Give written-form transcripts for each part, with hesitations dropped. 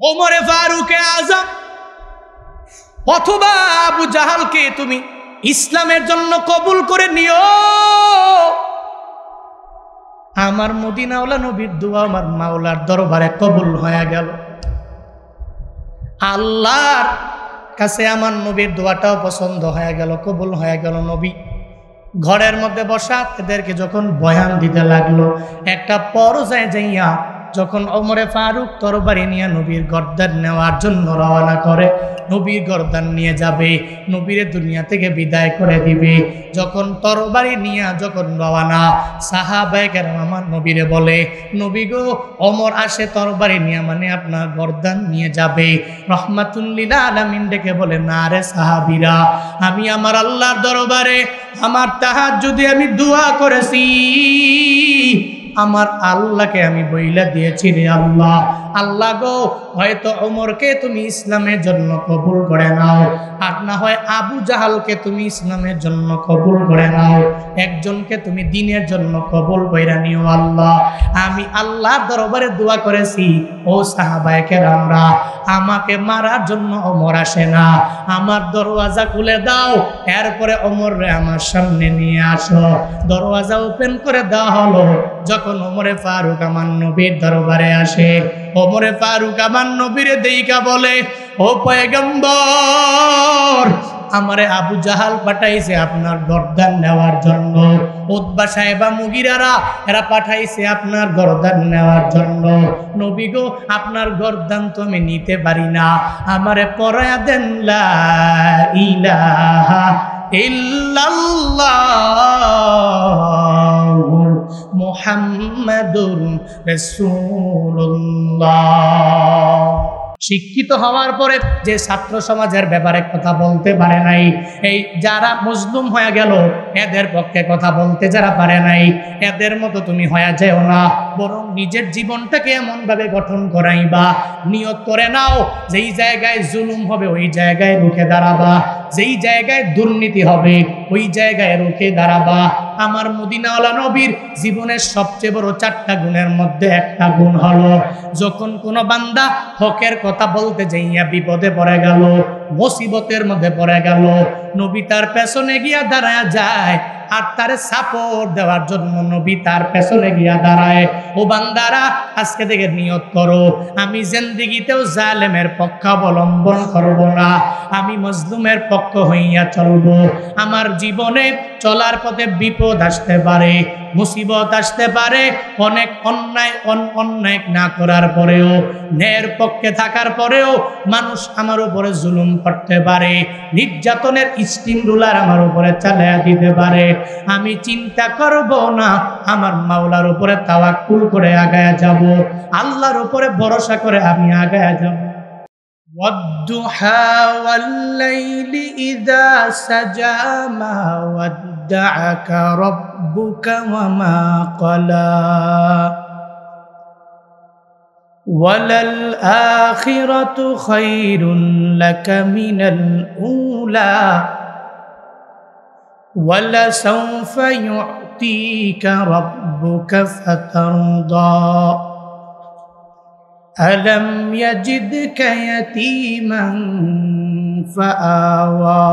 ওমরে ফারুকে আজম অথবা আবু জাহালকে তুমি ইসলামের জন্য কবুল করে নিও। আমার মদিনাওয়ালা নবীর দোয়া আমার মাওলার দরবারে কবুল হয়ে গেল। আল্লাহর কাছে আমার নবীর দোয়াটাও পছন্দ হয়ে গেল, কবুল হয়ে গেল। নবী ঘরের মধ্যে বসা এদেরকে যখন বয়ান দিতে লাগলো, একটা পর্যায়ে যাইয়া যখন ওমরে ফারুক তরবারি নিয়ে নবীর গর্দান নেওয়ার জন্য রওনা করে, নবীর গর্দান নিয়ে যাবে, নবীর দুনিয়া থেকে বিদায় করে দিবে, যখন তরবারি নিয়ে যখন রওনা, সাহাবায়ে কেরাম আমার নবীরে বলে, নবী গো, ওমর আসে তরবারি নিয়ে, মানে আপনার গর্দান নিয়ে যাবে। রহমাতুল লিল আলামিন ডেকে বলে, না রে সাহাবীরা, আমি আমার আল্লাহর দরবারে আমার তাহাজ্জুদে আমি দোয়া করেছি, আমার আল্লাহকে আমি বইলা দিয়েছি, রে আল্লাহ, আল্লাহ গো, হয়তো ওমরকে তুমি ইসলামের জন্য কবুল করে নাও, আর না হয় আবু জাহালকে তুমি ইসলামের জন্য কবুল করে নাও, একজনকে তুমি দ্বীনের জন্য কবুল কইরা নিও আল্লাহ। আমি আল্লাহর দরবারে দোয়া করেছি, ও সাহাবায়ে কেরামরা, আমাকে মারার জন্য ওমর আসে না, আমার দরওয়াজা খুলে দাও, এরপরে ওমররে আমার সামনে নিয়ে আসো। দরওয়াজা ওপেন করে দেওয়া হলো। যখন ওমরে ফারুক আমার নবীর দরবারে আসে, ওমরে ফারুক আমার নবীরে দেইকা বলে, ও পয়গম্বর, আমারে আবু জাহাল পাঠাইছে আপনার গর্দান নেওয়ার জন্য, উতবা সাহেবা মুগিরারা এরা পাঠাইছে আপনার গর্দান নেওয়ার জন্য। নবী গো, আপনার গর্দান তো আমি নিতে পারি না, আমারে পরায়া দেন লা ইলাহা ইল্লাল্লাহ মুহাম্মাদুর রাসূলুল্লাহ। শিক্ষিত হওয়ার পরে যে ছাত্র সমাজের ব্যাপারে কথা বলতে পারে নাই, এই যারা মজলুম হয়ে গেল, এদের পক্ষে কথা বলতে যারা পারে নাই, এদের মতো তুমি হয়ে যেও না, বরং নিজের জীবনটাকে এমন ভাবে গঠন করাইবা, নিয়ত করে নাও, যেই জায়গায় জুলুম হবে ওই জায়গায় রুখে দাঁড়াবা, যেই জায়গায় দুর্নীতি হবে ওই জায়গায় রুখে দাঁড়াবা। আমার মদিনাওয়ালা নবীর জীবনের সবচেয়ে বড় 4টা গুণের মধ্যে একটা গুণ হলো, যখন কোনো বান্দা হকের কথা বলতে যাইয়া বিপদে পড়ে গেল, মুসিবতের মধ্যে পড়ে গেল, নবী তার পেছনে গিয়া দাঁড়ায় যায়, আর তারে সাপোর্ট দেওয়ার জন্য নবী তার পেছনে গিয়া দাঁড়ায়। ও বান্দারা, আজকে থেকে নিয়ত করো, আমি জিন্দেগিতেও জালেমের পক্ষ অবলম্বন করব না, আমি মজলুমের পক্ষ হইয়া চলব। আমার জীবনে চলার পথে বিপদ আসতে পারে, মুসিবত আসতে পারে, অনেক অন্যায় না করার পরেও, ন্যায়ের পক্ষে থাকার পরেও মানুষ আমার উপরে জুলুম করতে পারে, নির্যাতনের স্টিম রুলার আমার উপরে চালিয়ে দিতে পারে, আমি চিন্তা করব না, আমার মাওলার উপরে তাওয়াক্কুল করে আগায়া যাব, আল্লাহর উপরে ভরসা করে আমি আগায়া যাব। ওয়াদ-দুহা ওয়াল-লাইলি ইযা সাজা মা ওয়াদ্দা'আকা রাব্বুকা ওয়া মা ক্বালা ওয়ালাল আখিরাতু খায়রুন লাকা মিনাল উলা ওয়ালাসাউফা ইউ'তিকা রাব্বুকা ফাতারদা আলাম ইয়াজিদকা ইয়াতীমান ফাআওয়া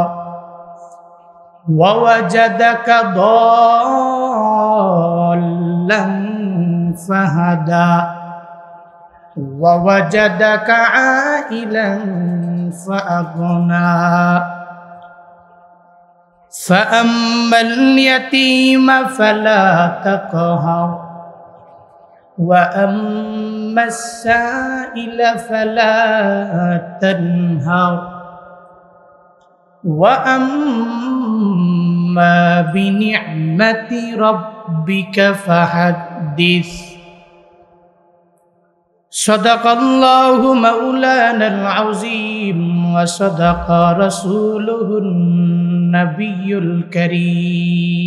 ওয়া ওয়াজাদাকা দাল্লান ফাহাদা ওয়া ওয়াজাদাকা আইলান ফাআগনা فأما اليتيم فلا تقهر وأما السائل فلا تنهر وأما بنعمة ربك فحدث صدق الله مولانا العظيم وصدق رسوله النبي الكريم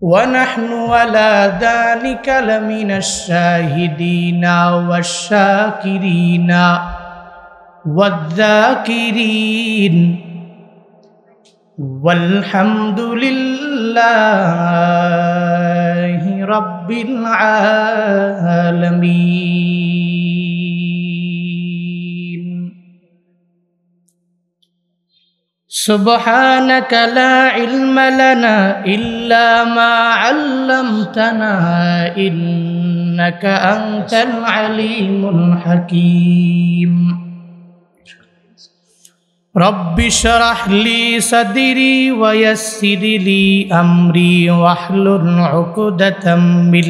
ونحن على ذلك لمن الشاهدين والشاكرين والذاكرين والحمد لله রাব্বিল আলামিন। সুবহানাকা লা ইলমা লানা ইল্লা মা আল্লামতানা ইন্নাকা আনতাল আলিমুল হাকীম। রব্বি শরহ লি সাদরি ওয়া ইয়াসসির লি আমরি ওয়াহলুল উকদাতাম মিন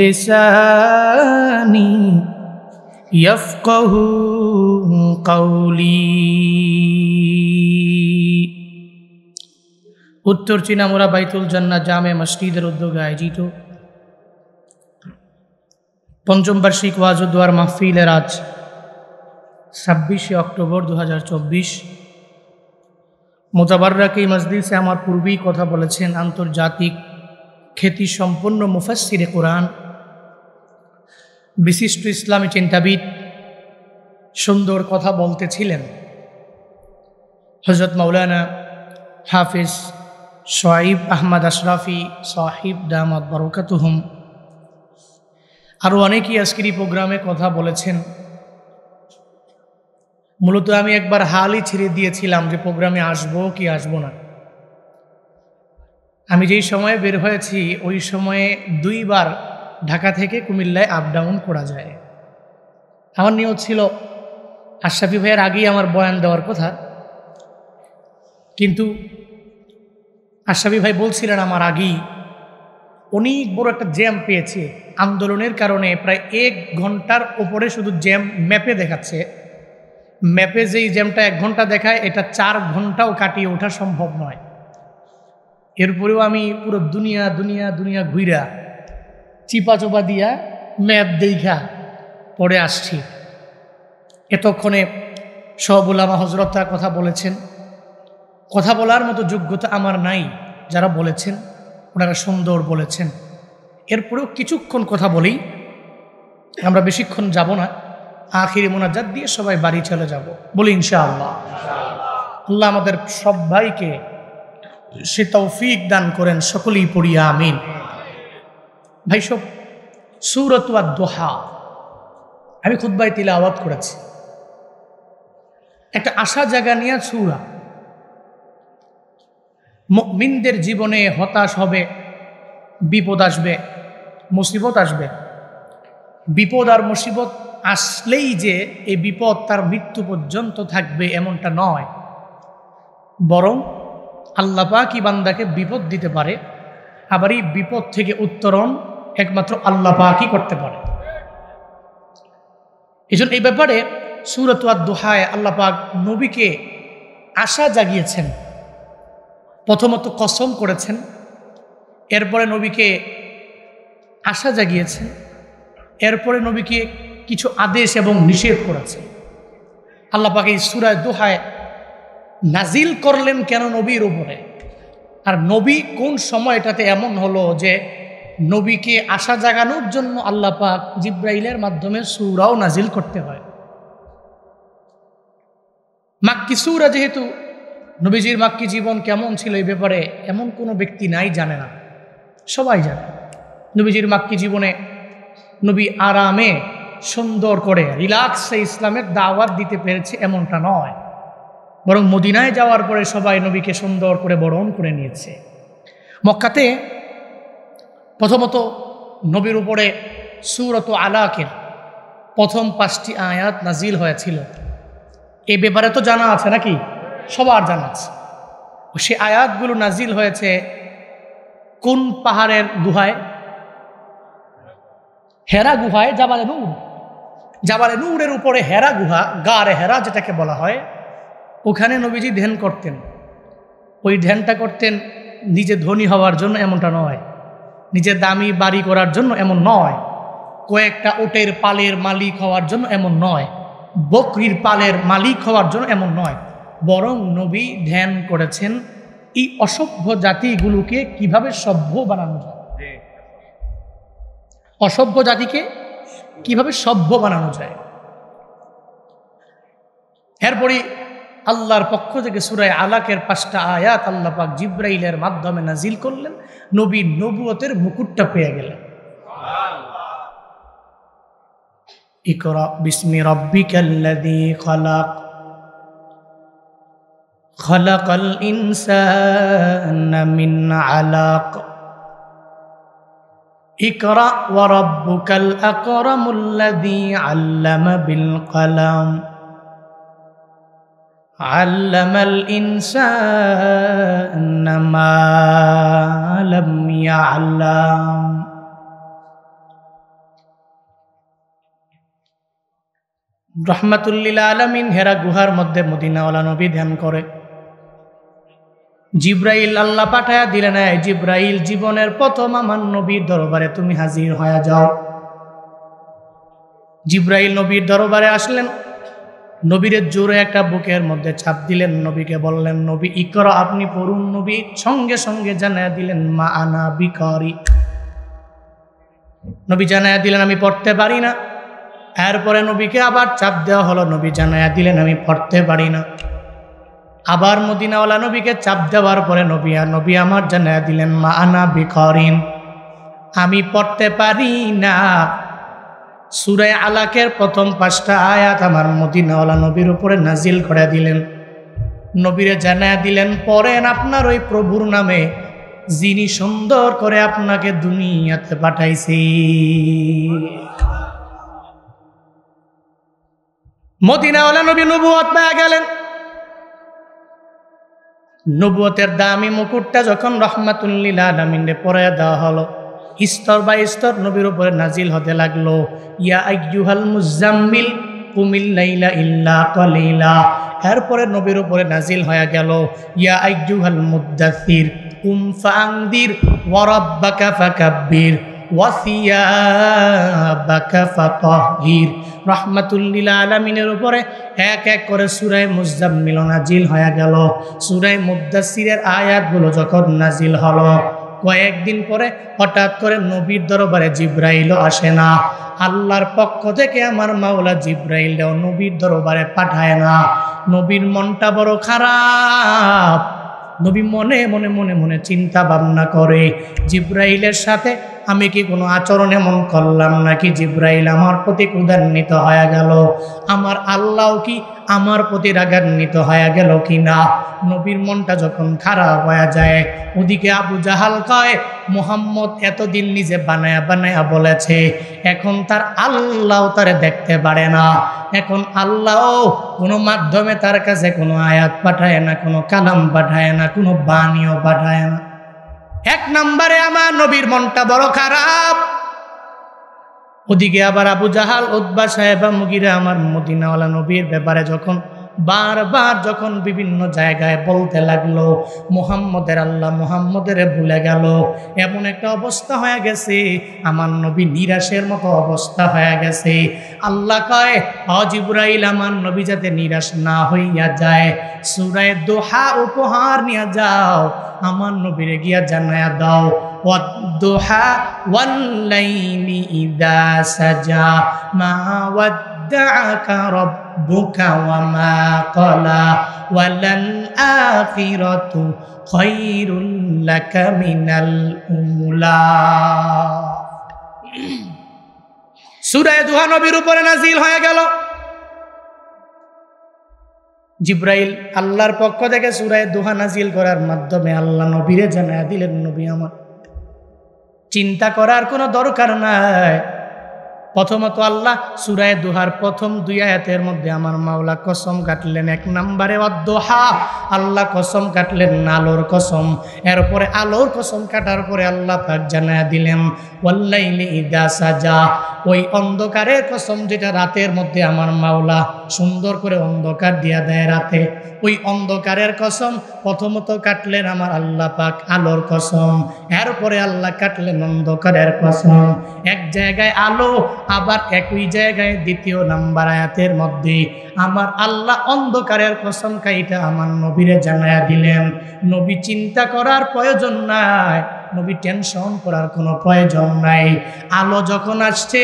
লিসানি ইয়াফকাহু কাওলি। উত্তর চীনামুরা বাইতুল জান্নাহ জামে মসজিদের উদ্যোগে আয়োজিত পঞ্চম বার্ষিক ওয়াজ ও দোয়ার মাহফিলের আজ 26শে অক্টোবর 2024। মোতাবাররাক এই মজলিসে আমার পূর্বেই কথা বলেছেন আন্তর্জাতিক খ্যাতিসম্পন্ন মুফাসসিরে কোরআন, বিশিষ্ট ইসলামী চিন্তাবিদ, সুন্দর কথা বলতেছিলেন হযরত মাওলানা হাফিজ শোয়াইব আহমদ আশরাফি সাহিব দামাত বারাকাতুহুম। আরও অনেকেই আজকের এই প্রোগ্রামে কথা বলেছেন। মূলত আমি একবার হালই ছেড়ে দিয়েছিলাম যে প্রোগ্রামে আসবো কি আসবো না। আমি যেই সময়ে বের হয়েছি ওই সময়ে 2 বার ঢাকা থেকে কুমিল্লায় আপ ডাউন করা যায়। আমার নিয়ত ছিল আশরাফি ভাইয়ের আগেই আমার বয়ান দেওয়ার কথা, কিন্তু আশরাফি ভাই বলছিলেন আমার আগেই অনেক বড় একটা জ্যাম পেয়েছে আন্দোলনের কারণে। প্রায় 1 ঘন্টার ওপরে শুধু জ্যাম ম্যাপে দেখাচ্ছে। ম্যাপে যেই জ্যামটা 1 ঘন্টা দেখায় এটা 4 ঘন্টাও কাটিয়ে ওঠা সম্ভব নয়। এরপরেও আমি পুরো দুনিয়া ঘুইরা চিপা দিয়া ম্যাপ দেখা পরে আসছি। এতক্ষণে সব উলামা হযরতরা কথা বলেছেন। কথা বলার মতো যোগ্যতা আমার নাই, যারা বলেছেন ওনারা সুন্দর বলেছেন। এরপরেও কিছুক্ষণ কথা বলি, আমরা বেশিক্ষণ যাব না। আখিরি মোনাজাত দিয়ে সবাই বাড়ি চলে যাব, বলি ইনশাআল্লাহ। আল্লাহ আমাদের সবাইকে সে তৌফিক দান করেন, সকলেই পড়ি আমিন। ভাই সব সূরাত আদ-দুহা আমি খুতবায় তিলাওয়াত করেছি। একটা আশা জাগা নিয়ে সূরা। মুমিনদের জীবনে হতাশ হবে, বিপদ আসবে, মুসিবত আসবে। বিপদ আর মুসিবত আসলেই যে এই বিপদ তার মৃত্যু পর্যন্ত থাকবে এমনটা নয়, বরং আল্লাহ পাকই বান্দাকে বিপদ দিতে পারে। আবার এই বিপদ থেকে উত্তরণ একমাত্র আল্লাহ পাকই করতে পারে। এজন্য এই ব্যাপারে সূরাত আদ-দুহায় আল্লাহ পাক নবীকে আশা জাগিয়েছেন। প্রথমত কসম করেছেন, এরপরে নবীকে আশা জাগিয়েছেন, এরপরে নবীকে কিছু আদেশ এবং নিষেধ করেছেন। আল্লাহ পাক এই সূরা দুহায় নাজিল করলেন কেন নবীর উপরে, আর নবী কোন সময়টাতে এমন হলো যে নবীকে আশা জাগানোর জন্য আল্লাহ পাক জিব্রাইলের মাধ্যমে সূরাও নাজিল করতে হয়। মাক্কি সূরা যেহেতু, নবীজির মাক্কি জীবন কেমন ছিল এই ব্যাপারে এমন কোনো ব্যক্তি নাই জানে না, সবাই জানে। নবীজির মাক্কি জীবনে নবী আরামে সুন্দর করে রিল্যাক্সে ইসলামের দাওয়াত দিতে পেরেছে এমনটা নয়, বরং মদিনায় যাওয়ার পরে সবাই নবীকে সুন্দর করে বরণ করে নিয়েছে। মক্কাতে প্রথমত নবীর উপরে সূরাত আলাকের প্রথম 5টি আয়াত নাজিল হয়েছিল। এই ব্যাপারে তো জানা আছে নাকি? সবার জানা আছে। সে আয়াতগুলো নাজিল হয়েছে কোন পাহাড়ের গুহায়? হেরা গুহায়, জাবালে নূর। জাবালে নূরের উপরে হেরা গুহা, গারে হেরা যেটাকে বলা হয়, ওখানে নবীজি ধ্যান করতেন। ওই ধ্যানটা করতেন নিজে ধনী হওয়ার জন্য এমনটা নয়, নিজে দামি বাড়ি করার জন্য এমন নয়, কয়েকটা ওটের পালের মালিক হওয়ার জন্য এমন নয়, বকরির পালের মালিক হওয়ার জন্য এমন নয়, বরং নবী ধ্যান করেছেন এই অসভ্য জাতিগুলোকে কিভাবে সভ্য বানানো যায়, অসভ্য জাতিকে কিভাবে সভ্য বানানো যায়। এরপরই আল্লাহর পক্ষ থেকে সূরা আলাকের 5টা আয়াত আল্লাহ পাক জিবরাইলের মাধ্যমে নাজিল করলেন, নবী নবুয়তের মুকুটটা পেয়ে গেলেন। ইকরা বিসমি রাব্বিকাল্লাযী খালাক খালাকাল ইনসানা মিন আলাক ইকরা ওয়া রাব্বুকাল আকরামুল্লাযী আল্লামা বিল কলম আল্লামাল ইনসানা মা লাম ইয়ালাম। রাহমাতুল লিল আলামিন হেরা গুহার মধ্যে মদিনাওয়ালা নবী ধ্যান করে। জিব্রাইল আল্লাহ পাঠায়া দিলেন, জিব্রাইল জীবনের প্রথম আমার নবীর দরবারে তুমি হাজির হয়ে যাও। জিব্রাইল নবীর দরবারে আসলেন, নবীর জোরে একটা বুকের মধ্যে ছাপ দিলেন, নবীকে বললেন নবী ইকরা, আপনি পড়ুন। নবী সঙ্গে সঙ্গে জানায়া দিলেন মা আনা বিকারি। নবী জানায়া দিলেন আমি পড়তে পারি না। এরপরে নবীকে আবার চাপ দেওয়া হলো, নবী জানায়া দিলেন আমি পড়তে পারি না। আবার মদিনাওয়ালা নবীকে চাপ দেওয়ার পরে নবী আমার জানায়া দিলেন মা আনা বিকারিন, আমি পড়তে পারি না। সূরা আলাকের প্রথম 5টা আয়াত আমার মদিনাওয়ালা নবীর উপরে নাজিল করে দিলেন। নবীরে জানায়া দিলেন পড়েন আপনার ওই প্রভুর নামে, যিনি সুন্দর করে আপনাকে দুনিয়াতে পাঠাইছে। মদিনাওয়ালা নবী নবুয়ত পেয়ে গেলেন। নবুয়তের দামি মুকুটটা যখন রাহমাতুল লিল আলামিনে পরায়া দেওয়া হলো, স্তর বাই স্তর নবীর উপরে নাজিল হতে লাগলো। ইয়া আইয়ুহাল মুজাম্মিল কুমিল লাইলা ইল্লা কালিলা। এরপরে নবীর উপরে নাজিল হয়ে গেল ইয়া আইয়ুহাল মুদ্দাসির কুম ফাআনদির ওয়া রাব্বাকা ফাকাব্বির ওয়া সিয়াবাকা ফাতাহহির। রাহমাতুল লিল আলামিনের উপরে এক এক করে সূরা মুজাম্মিল নাজিল হয়ে গেল। সূরা মুদ্দাসিরের আয়াতগুলো যখন নাজিল হলো, কয়েকদিন পরে হঠাৎ করে নবীর দরবারে জিব্রাইলও আসে না। আল্লাহর পক্ষ থেকে আমার মাওলা জিব্রাইলও নবীর দরবারে পাঠায় না। নবীর মনটা বড় খারাপ। নবী মনে মনে মনে মনে চিন্তা ভাবনা করে, জিব্রাইলের সাথে আমি কি কোনো আচরণ এমন করলাম নাকি জিব্রাইল আমার প্রতি ক্রোধান্বিত হয়ে গেল? আমার আল্লাহ কি আমার প্রতি রাগান্বিত হয়ে গেল কি না? নবীর মনটা যখন খারাপ হয়ে যায়, ওদিকে আবু জাহাল কয় মুহাম্মদ এতদিন নিজে বানায়া বানায়া বলেছে, এখন তার আল্লাহ তারে দেখতে পারে না। এখন আল্লাহ কোনো মাধ্যমে তার কাছে কোনো আয়াত পাঠায় না, কোনো কালাম পাঠায় না, কোনো বাণীও পাঠায় না। এক নম্বরে আমার নবীর মনটা বড় খারাপ। ওদিকে আবার আবু জাহাল, উতবা, সাহেবা, মুগিরা আমার মদিনাওয়ালা নবীর ব্যাপারে যখন বারবার যখন বিভিন্ন জায়গায় বলতে লাগলো মুহাম্মদের আল্লাহ মুহাম্মদের ভুলে গেল, এমন একটা অবস্থা হয়ে গেছে, আমার নবী নিরাশের মতো অবস্থা হয়ে গেছে। আল্লাহ কয় জিবরাইল আমার নবী যাতে নিরাশ না হইয়া যায়, সূরা দোহা উপহার নিয়ে যাও, আমার নবীরে গিয়া জানায়া দাও ওয়াদ-দুহা ওয়াল-লাইলি ইযা সাজা মা ওয়াদ্দাআকা রাব্বুকা ওয়া মা ক্বালা ওয়ালাল আখিরাতু খায়রুল লাকা মিনাল উলা। সূরা দোহা নবীর উপরে নাজিল হয়ে গেল। জিব্রাইল আল্লাহর পক্ষ থেকে সূরা দোহা নাজিল করার মাধ্যমে আল্লাহ নবীরে জানায়া দিলেন নবী আমার চিন্তা করার কোনো দরকার নাই। প্রথমত আল্লাহ সূরা দোহার প্রথম 2 আয়াতের মধ্যে আমার মাওলা কসম কাটলেন। এক নম্বরে ওয়াদ-দুহা, আল্লাহ কসম কাটলেন আলোর কসম। এরপরে আলোর কসম কাটার পরে আল্লাহ পাক জানায়া দিলেন ওয়াল-লাইলি ইযা সাজা, ওই অন্ধকারের কসম যেটা রাতের মধ্যে আমার মাওলা সুন্দর করে অন্ধকার দিয়া দেয় রাতে, ওই অন্ধকারের কসম প্রথমত কাটলেন আমার আল্লাহ পাক আলোর কসম, এরপরে আল্লাহ কাটলেন অন্ধকারের কসম। এক জায়গায় আলো, আবার একই জায়গায় দ্বিতীয় নাম্বার আয়াতের মধ্যে আমার আল্লাহ অন্ধকারের কসম কাইটা আমার নবীরে জানায়া দিলেন। নবী চিন্তা করার প্রয়োজন নাই, নবী টেনশন করার কোনো প্রয়োজন নাই। আলো যখন আসছে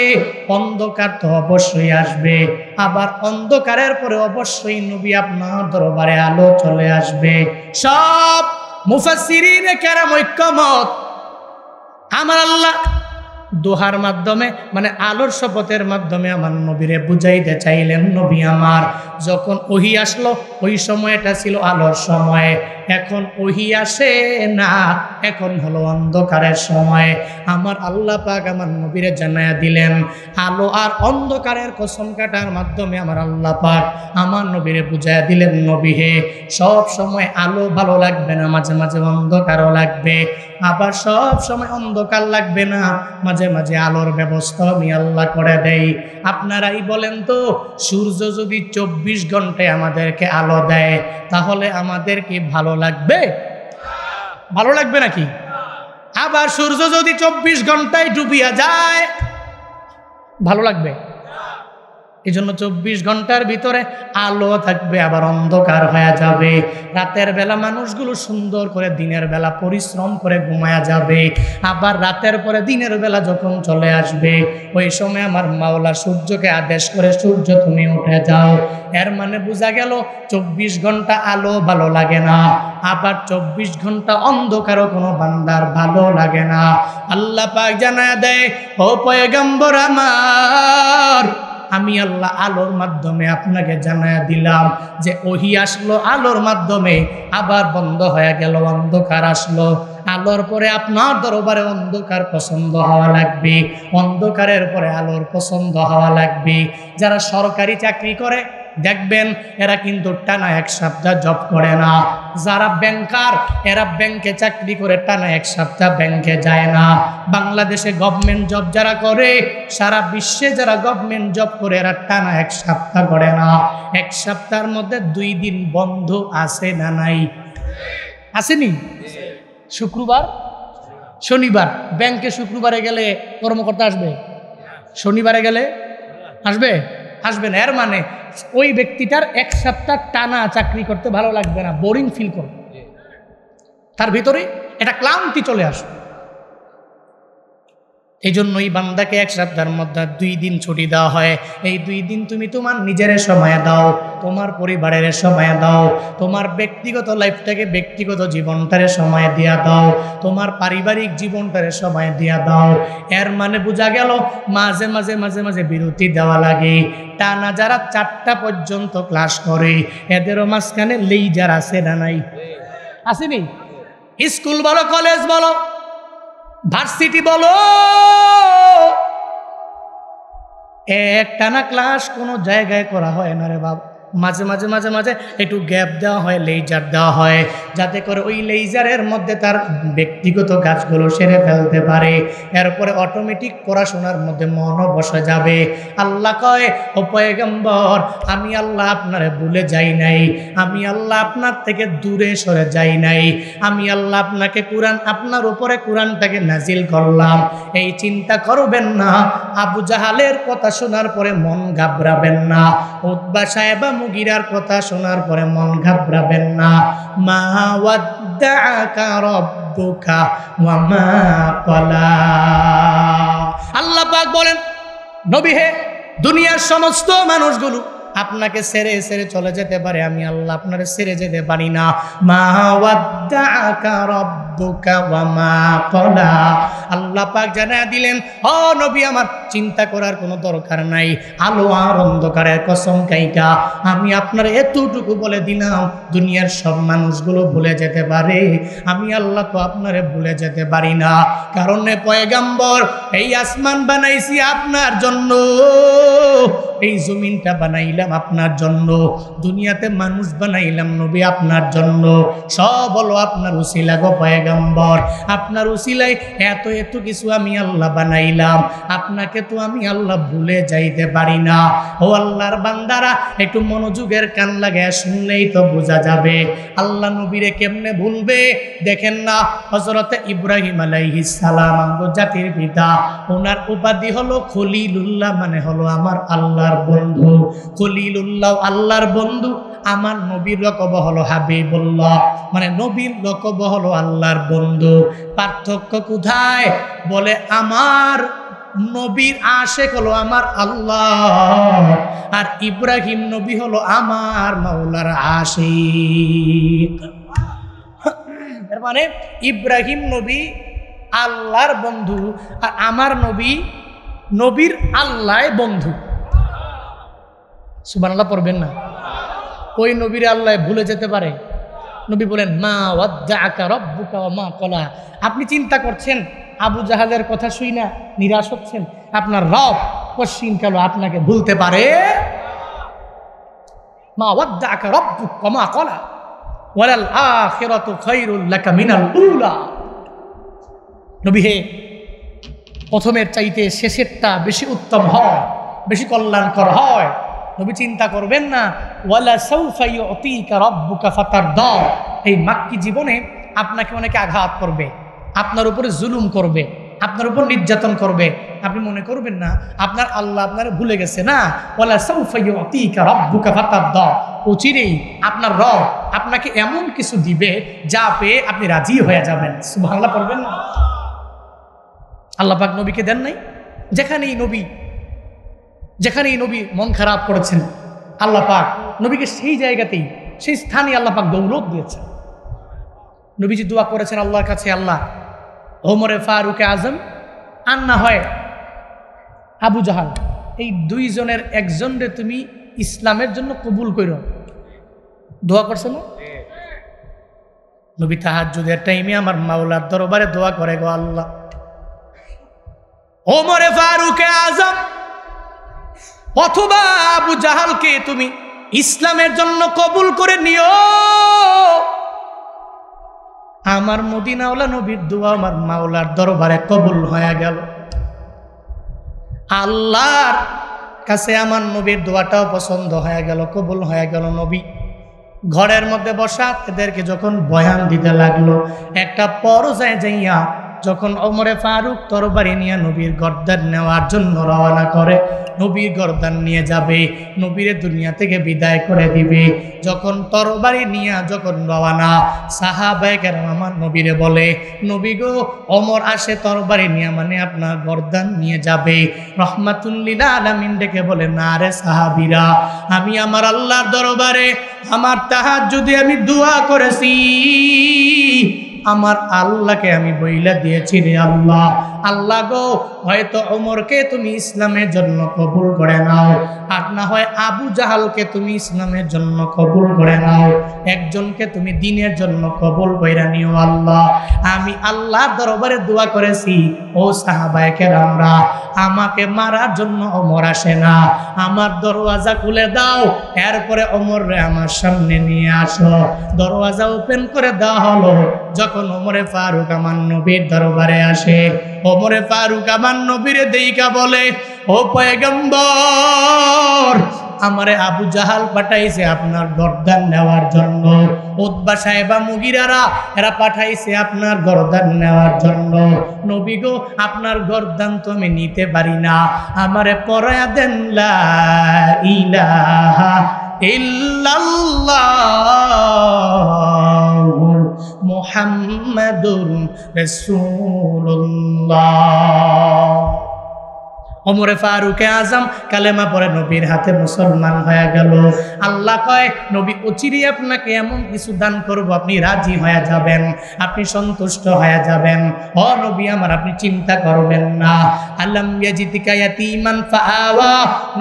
অন্ধকার তো অবশ্যই আসবে, আবার অন্ধকারের পরে অবশ্যই নবী আপনার দরবারে আলো চলে আসবে। সব মুফাসসিরিনে কেরাম ঐক্যমত, আমার আল্লাহ দোহার মাধ্যমে মানে আলোর শপথের মাধ্যমে আমার নবীরে বুঝাইতে চাইলেন, নবী আমার যখন ওহী আসলো ওই সময়টা ছিল আলোর সময়, এখন ওহী আসে না, এখন হলো অন্ধকারের সময়। আমার আল্লাহ পাক আমার নবীরে জানায়া দিলেন, আলো আর অন্ধকারের কসম কাটার মাধ্যমে আমার আল্লাহ পাক আমার নবীরে বুঝায়া দিলেন, নবী হে সব সময় আলো ভালো লাগবে না, মাঝে মাঝে অন্ধকারও লাগবে, আবার সব সময় অন্ধকার লাগবে না, মাঝে মাঝে আলোর ব্যবস্থা আমি আল্লাহ করে দেই। আপনারাই বলেন তো, সূর্য যদি 24 ঘন্টায় আমাদেরকে আলো দেয় তাহলে আমাদের কি ভালো লাগবে? ভালো লাগবে নাকি? আবার সূর্য যদি 24 ঘন্টায় ডুবিয়া যায় ভালো লাগবে? এই জন্য 24 ঘন্টার ভিতরে আলো থাকবে, আবার অন্ধকার হয়ে যাবে। রাতের বেলা মানুষগুলো সুন্দর করে দিনের বেলা পরিশ্রম করে ঘুমায়া যাবে, আবার রাতের পরে দিনের বেলা যখন চলে আসবে ওই সময় আমার মাওলা সূর্যকে আদেশ করে, সূর্য তুমি উঠে যাও। এর মানে বোঝা গেল 24 ঘন্টা আলো ভালো লাগে না, আবার 24 ঘন্টা অন্ধকারও কোনো বান্দার ভালো লাগে না। আল্লাহ পাক জানায়া দেয়, ও পয়গম্বর আমার, আমি আল্লাহ আলোর মাধ্যমে আপনাকে জানায়া দিলাম যে ওহী আসলো আলোর মাধ্যমে, আবার বন্ধ হয়ে গেল, অন্ধকার আসলো। আলোর পরে আপনার দরবারে অন্ধকার পছন্দ হওয়া লাগবে, অন্ধকারের পরে আলোর পছন্দ হওয়া লাগবে। যারা সরকারি চাকরি করে দেখবেন এরা কিন্তু টানা 1 সপ্তাহ জব করে না। যারা ব্যাংকার এরা ব্যাংকে চাকরি করে টানা 1 সপ্তাহ ব্যাংকে যায় না। বাংলাদেশে গভর্নমেন্ট জব যারা করে, সারা বিশ্বে যারা গভর্নমেন্ট জব করে এরা টানা 1 সপ্তাহ করে না। 1 সপ্তাহের মধ্যে 2 দিন বন্ধ আছে না নাই? আসেনি? শুক্রবার শনিবার। ব্যাংকে শুক্রবারে গেলে কর্মকর্তা আসবে, শনিবারে গেলে আসবে? আসবে না। এর মানে ওই ব্যক্তিটার 1 সপ্তাহ টানা চাকরি করতে ভালো লাগবে না, বোরিং ফিল করবে, তার ভিতরে এটা ক্লান্তি চলে আসবে। এই জন্যই বান্দাকে 1 সপ্তাহের মধ্যে 2 দিন ছুটি দেওয়া হয়। এই 2 দিন তুমি তোমার নিজের সময় দাও, তোমার পরিবারের সময় দাও, তোমার ব্যক্তিগত লাইফটাকে ব্যক্তিগত জীবনটারে সময় দিয়া দাও, তোমার পারিবারিক জীবনটারে সময় দিয়া দাও। এর মানে বোঝা গেল মাঝে মাঝে মাঝে মাঝে বিরতি দেওয়া লাগে। টানা যারা 4টা পর্যন্ত ক্লাস করে এদেরও মাঝখানে লেইজার আছে না নাই? আসেনি? স্কুল বলো, কলেজ বলো, ভার্সিটি বলো, একটানা ক্লাস কোনো জায়গায় করা হয় না রে বাবা। মাঝে মাঝে মাঝে মাঝে একটু গ্যাপ দেওয়া হয়, লেইজার দেওয়া হয়, যাতে করে ওই লেইজারের মধ্যে তার ব্যক্তিগত কাজগুলো সেরে ফেলতে পারে। এরপরে অটোমেটিক পড়াশোনার মধ্যে মনও বসে যাবে। আল্লাহ কয়, ও পয়গম্বর, আমি আল্লাহ আপনারে ভুলে যাই নাই, আমি আল্লাহ আপনার থেকে দূরে সরে যাই নাই, আমি আল্লাহ আপনাকে কোরআন, আপনার উপরে কোরআনটাকে নাজিল করলাম। এই চিন্তা করবেন না, আবু জাহালের কথা শোনার পরে মন ঘাবড়াবেন না, উতবা সাহেবা মুগিরার কথা শোনার পরে মন ঘাবড়াবেন না। মা ওয়াদ্দাআকা রাব্বুকা ওয়া মা ক্বালা। আল্লাহ পাক বলেন, নবী হে, দুনিয়ার সমস্ত মানুষগুলো আপনাকে ছেড়ে ছেড়ে চলে যেতে পারে, আমি আল্লাহ আপনারে ছেড়ে যেতে পারি না। মা ওয়াদ্দাআকা রাব্বুকা ওয়া মা ক্বালা। আল্লাহ পাক জানায়া দিলেন, ও নবী আমার, চিন্তা করার কোনো দরকার নাই। আলো আর অন্ধকারের কসম কাইটা আমি আপনার এতটুকু বলে দিলাম, দুনিয়ার সব মানুষগুলো ভুলে যেতে পারে, আমি আল্লাহ তো আপনারে ভুলে যেতে পারি না। কারণ পয়গম্বর, এই আসমান বানাইছি আপনার জন্য, এই জমিনটা বানাইলাম আপনার জন্য, দুনিয়াতে মানুষ বানাইলাম নবী আপনার জন্য। সব হলো আপনার উসিলা গো পয়গম্বর, আপনার উসিলায় এত এত কিছু আমি আল্লাহ বানাইলাম, আপনাকে তো আমি আল্লাহ ভুলে যাইতে পারি না। ও আল্লাহর বান্দারা, একটু মনোযোগের কান লাগায় শুনলেই তো বোঝা যাবে আল্লাহ নবীরে কেমনে ভুলবে। দেখেন না, হযরত ইব্রাহিম আলাইহিস সালাম আমাদের জাতির পিতা, ওনার উপাধি হলো খলিলুল্লাহ, মানে হলো আমার আল্লাহর বন্ধু। খলিলুল্লাহ আল্লাহর বন্ধু, আমার নবীর লকব হলো হাবিবুল্লাহ, মানে নবীর লকব হলো আল্লাহর বন্ধু। পার্থক্য কোথায়? বলে আমার নবীর আশেক হলো আমার আল্লাহ, আর ইব্রাহিম নবী হলো আমার মাওলার আশিক। এর মানে ইব্রাহিম নবী আল্লাহর বন্ধু, আর আমার নবী নবীর আল্লাহ বন্ধু। সুবহানাল্লাহ পড়বেন না? ওই নবীর আল্লাহ ভুলে যেতে পারে? নবী বলেন মা ওয়াদ্দাআকা রাব্বুকা ওয়া মা ক্বালা। আপনি চিন্তা করছেন আবু জাহালের কথা শুই না নিরাশ হচ্ছেন, আপনার রব পশ্চিমকাল আপনাকে ভুলতে পারে? মা ওয়াদ্দাআকা রাব্বুকা ওয়া মা ক্বালা ওয়ালাল আখিরাতু খায়রুল লাকা মিনাল উলা। নবী হে, প্রথমের চাইতে শেষেরটা বেশি উত্তম হয়, বেশি কল্যাণকর হয়। নবী চিন্তা করবেন না ওয়ালা সাউফা ইউতিকা রাব্বুকা ফাতারদা। এই মাক্কি জীবনে আপনাকে অনেকে আঘাত করবে, আপনার উপরে জুলুম করবে, আপনার উপর নির্যাতন করবে, আপনি মনে করবেন না আপনার আল্লাহ আপনার ভুলে গেছে। না, ওয়ালা সাউফা ইউতিকা রাব্বুকা ফাতারদা, অচিরেই আপনার রব আপনাকে এমন কিছু দিবে যা পেয়ে আপনি রাজি হয়ে যাবেন। সুবহানাল্লাহ পড়বেন না? আল্লাহ পাক নবীকে দেন নাই? যেখানেই নবী মন খারাপ করেছেন, আল্লাহ পাক নবীকে সেই জায়গাতেই, সেই স্থানে আল্লাহ পাক দৌলত দিয়েছেন। নবীজি দোয়া করেছেন আল্লাহর কাছে, আল্লাহ ওমরে ফারুক আজম আর না হয় আবু জাহাল, এই দুইজনের একজনরে তুমি ইসলামের জন্য কবুল করো। দোয়া করছে না? নবী তাহাজ্জুদের টাইমে আমার মাওলার দরবারে দোয়া করে, গো আল্লাহ ওমরে ফারুক আজম অথবা আবু জাহালকে তুমি ইসলামের জন্য কবুল করে নিও। আমার মদিনাওয়ালা নবীর দোয়া আমার মাওলার দরবারে কবুল হয়ে গেল। আল্লাহর কাছে আমার নবীর দোয়াটাও পছন্দ হয়ে গেল, কবুল হয়ে গেল। নবী ঘরের মধ্যে বসা এদেরকে যখন বয়ান দিতে লাগলো, একটা পর্যায়ে যাইয়া যখন ওমরে ফারুক তরবারি নিয়ে নবীর গর্দান নেওয়ার জন্য রওনা করে, নবীর গর্দান নিয়ে যাবে, নবীর দুনিয়া থেকে বিদায় করে দিবে, যখন তরবারি নিয়ে যখন রওনা, সাহাবায়ে কেরাম আমার নবীরে বলে, নবী গো ওমর আসে তরবারি নিয়ে, মানে আপনার গর্দান নিয়ে যাবে। রহমাতুল লিল আলামিন ডেকে বলে, না রে সাহাবীরা, আমি আমার আল্লাহর দরবারে আমার তাহাজ্জুদে আমি দোয়া করেছি, আমার আল্লাহকে আমি বইলা দিয়েছি, রে আল্লাহ, আল্লাহ গো হয়তো ওমরকে তুমি ইসলামের জন্য কবুল করে নাও, আর না হয় আবু জাহালকে তুমি ইসলামের জন্য কবুল করে নাও, একজনকে তুমি দ্বীনের জন্য কবুল কইরা নিও আল্লাহ। আমি আল্লাহর দরবারে দোয়া করেছি, ও সাহাবায়ে কেরামরা, আমাকে মারার জন্য ওমর আসে না, আমার দরওয়াজা খুলে দাও, এরপরে ওমররে আমার সামনে নিয়ে আসো। দরওয়াজা ওপেন করে দেওয়া হলো। যখন ওমরে ফারুক আমার নবীর দরবারে আসে, ওমরে ফারুক আমার নবীরে দেইকা বলে, ও পয়গম্বর, আমারে আবু জাহাল পাঠাইছে আপনার গর্দান নেওয়ার জন্য, উতবা সাহেবা মুগিরারা এরা পাঠাইছে আপনার গর্দান নেওয়ার জন্য। নবী গো আপনার গর্দান তো আমি নিতে পারি না, আমারে পরায়া দেন লা ইলাহা ইল্লাল্লাহ মুহাম্মাদুর রাসূলুল্লাহ। ওমরে ফারুক আজম কালেমা পড়ে নবীর হাতে মুসলমান হয়ে গেল। আল্লাহ কয়, নবী অচিরেই আপনাকে এমন কিছু দান করব, আপনি রাজি হয়ে যাবেন, আপনি সন্তুষ্ট হয়ে যাবেন। ও নবী আমার, আপনি চিন্তা করবেন না। আলাম ইয়াজিদিকা ইয়াতীমান ফাআওয়া,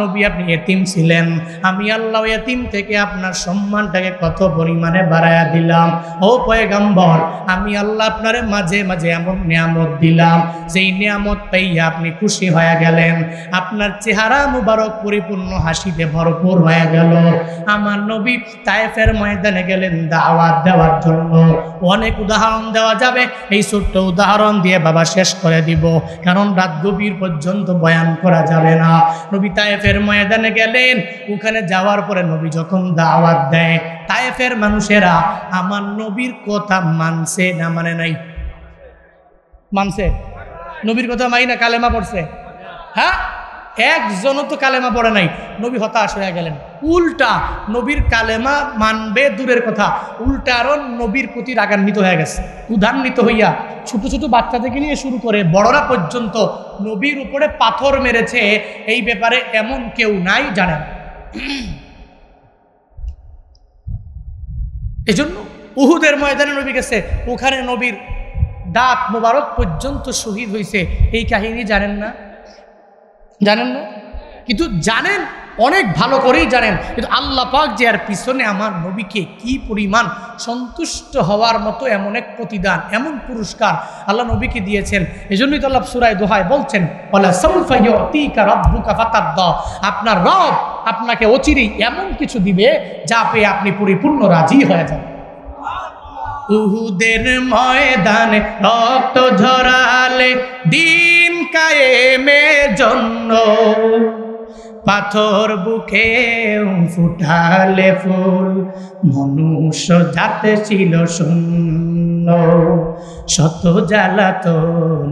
নবী আপনি এতিম ছিলেন, আমি আল্লাহ এতিম থেকে আপনার সম্মানটাকে কত পরিমাণে বাড়ায়া দিলাম। ও পয়গম্বর, আমি আল্লাহ আপনার মাঝে মাঝে এমন নিয়ামত দিলাম, যেই নিয়ামত পাইয়া আপনি খুশি হয়ে গেলেন, আপনার চেহারা মুবারক পরিপূর্ণ হাসিতে ভরপুর হয়ে গেল। আমার নবী তায়েফের ময়দানে গেলেন দাওয়াত দেওয়ার জন্য। অনেক উদাহরণ দেওয়া যাবে, এই ছোট্ট উদাহরণ দিয়ে বাবা শেষ করে দিব, কারণ রাত গভীর পর্যন্ত বয়ান করা যাবে না। নবী তায়েফের ময়দানে গেলেন, ওখানে যাওয়ার পরে নবী যখন দাওয়াত দেয়, তায়েফের মানুষেরা আমার নবীর কথা মানছে না মানে নাই? মানছে। নবীর কথা মাই না, কালেমা পড়ছে। হ্যাঁ, একজনও তো কালেমা পড়ে নাই। নবী হতাশ হয়ে গেলেন। উল্টা নবীর কালেমা মানবে দূরের কথা, উল্টা আরো নবীর প্রতি রাগান্বিত হয়ে গেছে, উদান্বিত হইয়া ছোট ছোট বাচ্চা থেকে নিয়ে শুরু করে বড়রা পর্যন্ত নবীর উপরে পাথর মেরেছে। এই ব্যাপারে এমন কেউ নাই জানেন। এজন্য উহুদের ময়দানে নবী গেছে, ওখানে নবীর দাঁত মোবারক পর্যন্ত শহীদ হয়েছে। এই কাহিনী জানেন না? জানেন না? কিন্তু জানেন, অনেক ভালো করেই জানেন। কিন্তু আল্লাহ পাক যে আর পিছনে আমার নবীকে কি পরিমাণ সন্তুষ্ট হওয়ার মতো এমন এক প্রতিদান, এমন পুরস্কার আল্লাহ নবীকে দিয়েছেন। এই জন্যই তো আল্লাহ সূরা দোহায় বলছেন, ওয়ালা সাউফা ইউতিকা রাব্বুকা ফাতারদা, আপনার রব আপনাকে অচিরেই এমন কিছু দিবে যা পেয়ে আপনি পরিপূর্ণ রাজি হয়ে যাবেন। উহুদের ময়দানে রক্ত ঝরালে দিন কায়েমের জন্য, পাথর বুকে ফুটালে ফুল, মনুষ্য জাতে ছিল শূন্য, শত জ্বালাতন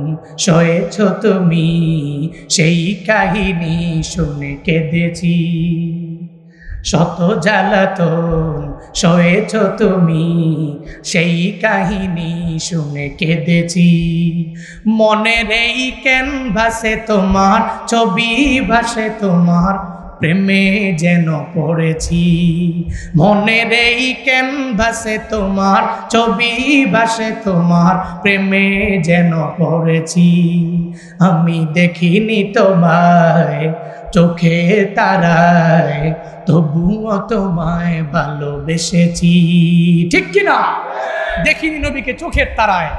সয়েছ তুমি, সেই কাহিনী শুনে কেঁদেছি। শত জ্বালাতন সয়েছ তুমি, সেই কাহিনী শুনে কেঁদেছি। মনের এই ক্যানভাসে তোমার ছবি ভাসে, তোমার প্রেমে যেন পড়েছি। মনের এই ক্যানভাসে তোমার ছবি ভাসে, তোমার প্রেমে যেন পড়েছি। আমি দেখিনি তোমায় চোখে তারায়, তবুও তোমায় ভালোবেসেছি। ঠিক কিনা? দেখিনি নবীকে চোখের তারায়,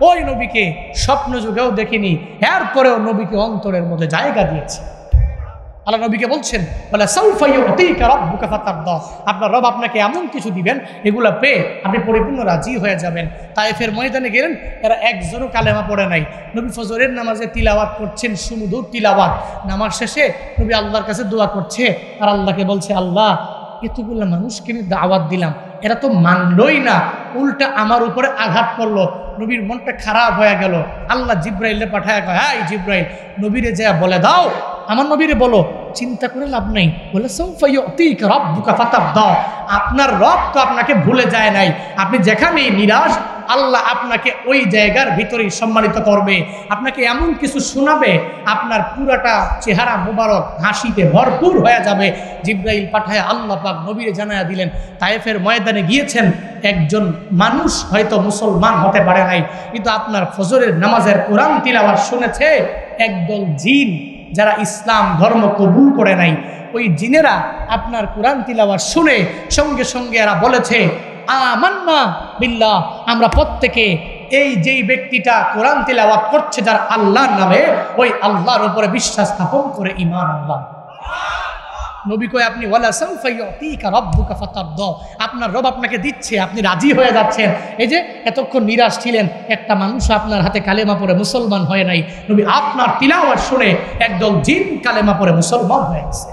ওই নবীকে স্বপ্ন যুগেও দেখিনি, এরপরেও নবীকে অন্তরের মধ্যে জায়গা দিয়েছে। আল্লাহ নবীকে বলছেন, বলে সাউফা ইউতিকা রাব্বুকা ফাতারদা, আপনার রব আপনাকে এমন কিছু দিবেন এগুলা পেয়ে আপনি পরিপূর্ণ রাজি হয়ে যাবেন। তায়েফের ময়দানে গেলেন, এরা একজনও কালেমা পড়ে নাই। নবী ফজরের নামাজে তিলাওয়াত করছেন, সুমধুর তিলাওয়াত। নামাজ শেষে নবী আল্লাহর কাছে দোয়া করছে, আর আল্লাহকে বলছে, আল্লাহ এতগুলো মানুষকে আমি দাওয়াত দিলাম, এরা তো মানলই না, উল্টা আমার উপরে আঘাত করলো। নবীর মনটা খারাপ হয়ে গেল। আল্লাহ জিব্রাইলে পাঠায়, হ্যাঁ জিব্রাইল, নবীরে যা বলে দাও, আমার নবীরে বলো, চিন্তা করে লাভ নাই। বলে সাউফা ইউতিকা রাব্বুকা ফাতারদা, আপনার রব তো আপনাকে ভুলে যায় নাই। আপনি যেখানেই নিরাশ, আল্লাহ আপনাকে ওই জায়গার ভিতরেই সম্মানিত করবে, আপনাকে এমন কিছু শোনাবে, আপনার পুরাটা চেহারা মুবারক হাসিতে ভরপুর হয়ে যাবে। জিব্রাইল পাঠায় আল্লাহ পাক নবীরে জানায়া দিলেন। তায়েফের ময়দানে গিয়েছেন, একজন মানুষ হয়তো মুসলমান হতে পারে নাই, কিন্তু আপনার ফজরের নামাজের কোরআন তিলাওয়াত শুনেছে একদল জিন, যারা ইসলাম ধর্ম কবুল করে নাই। ওই জিনেরা আপনার কোরআন তিলাওয়াত শুনে সঙ্গে সঙ্গে এরা বলেছে, আমান্না বিল্লাহ, আমরা প্রত্যেকে এই যেই ব্যক্তিটা কোরআন তিলাওয়াত করছে যার আল্লাহর নামে, ওই আল্লাহর উপরে বিশ্বাস স্থাপন করে ঈমান আনলাম। নবী কয়, আপনি ওয়ালা সাউফা ইউতিকা রাব্বুকা ফাতারদা, আপনার রব আপনাকে দিচ্ছে, আপনি রাজি হয়ে যাচ্ছেন। এই যে এতক্ষণ নিরাশ ছিলেন, একটা মানুষ আপনার হাতে কালেমা পড়ে মুসলমান হয় নাই, নবী আপনার তিলাওয়াত শুনে একদল জিন কালেমা পড়ে মুসলমান হয়ে গেছে।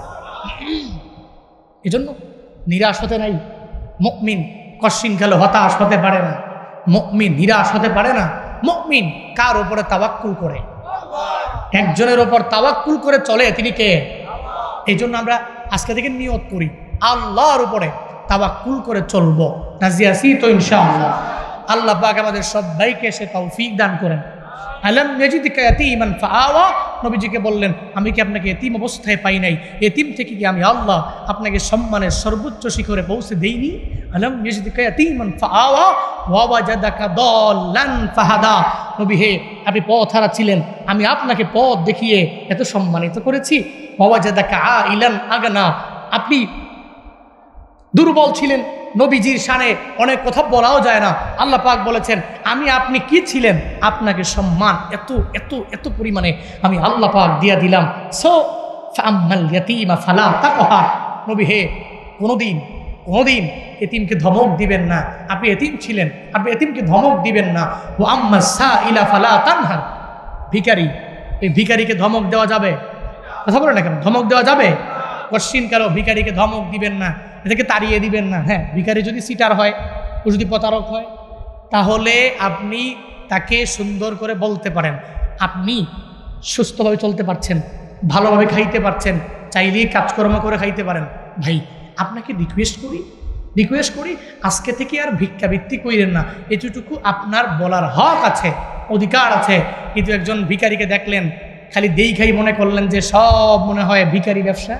এজন্য নিরাশ হতে নাই। মুমিন কশিন খেলে হতাশ হতে পারে না, মুমিন নিরাশ হতে পারে না। মুমিন কার উপরে তাওয়াক্কুল করে? একজনের উপর তাওয়াক্কুল করে চলে, তিনি কে? এই জন্য আমরা আজকে থেকে নিয়ত করি, আল্লাহর উপরে তাওয়াক্কুল করে চলবো। রাজি আছি তো ইনশাআল্লাহ? আল্লাহ পাক আমাদের সবাইকে সে তৌফিক দান করেন। আলাম ইয়াজিদকা ইয়াতীমান ফাআওয়া, নবীজিকে বললেন, আমি কি আপনাকে এতিম অবস্থায় পাই নাই? এতিম থেকে কি আমি আল্লাহ আপনাকে সম্মানের সর্বোচ্চ শিখরে পৌঁছে দেইনি? আলাম ইয়াজিদকা ইয়াতীমান ফাআওয়া ওয়া ওয়াজাদাকা দাল্লান ফাহাদা, নবী হে, আপনি পথ হারা ছিলেন, আমি আপনাকে পথ দেখিয়ে এত সম্মানিত করেছি। ওয়া ওয়াজাদাকা আইলান আগনা, আপনি দুর্বল ছিলেন, নবীজির শানে অনেক কথা বলাও যায় না। আল্লাহ পাক বলেছেন, আমি আপনি কি ছিলেন, আপনাকে সম্মান এত এত এত পরিমাণে আমি আল্লাহ পাক দিয়া দিলাম। সো ফাআম্মাল ইয়াতীমা ফালা তাকহার, নবী হে, কোনোদিন এতিমকে ধমক দিবেন না। আপনি এতিম ছিলেন, আপনি এতিমকে ধমক দিবেন না। ও আম্মা সাইলা ফালা তানহার, ভিখারি, এই ভিখারিকে ধমক দেওয়া যাবে? কথা বলে না কেন? ধমক দেওয়া যাবে? কশ্চিন কারো ভিখারিকে ধমক দিবেন না, এটাকে তাড়িয়ে দিবেন না। হ্যাঁ, ভিখারি যদি সিটার হয়, ও যদি প্রতারক হয়, তাহলে আপনি তাকে সুন্দর করে বলতে পারেন, আপনি সুস্থভাবে চলতে পারছেন, ভালোভাবে খাইতে পারছেন, চাইলেই কাজকর্ম করে খাইতে পারেন। ভাই আপনাকে রিকোয়েস্ট করি আজকে থেকে আর ভিক্ষাবৃত্তি কইরেন না, এতটুকু আপনার বলার হক আছে, অধিকার আছে। কিন্তু একজন ভিখারিকে দেখলেন, খালি দেখাই মনে করলেন যে সব মনে হয় ভিখারি ব্যবসা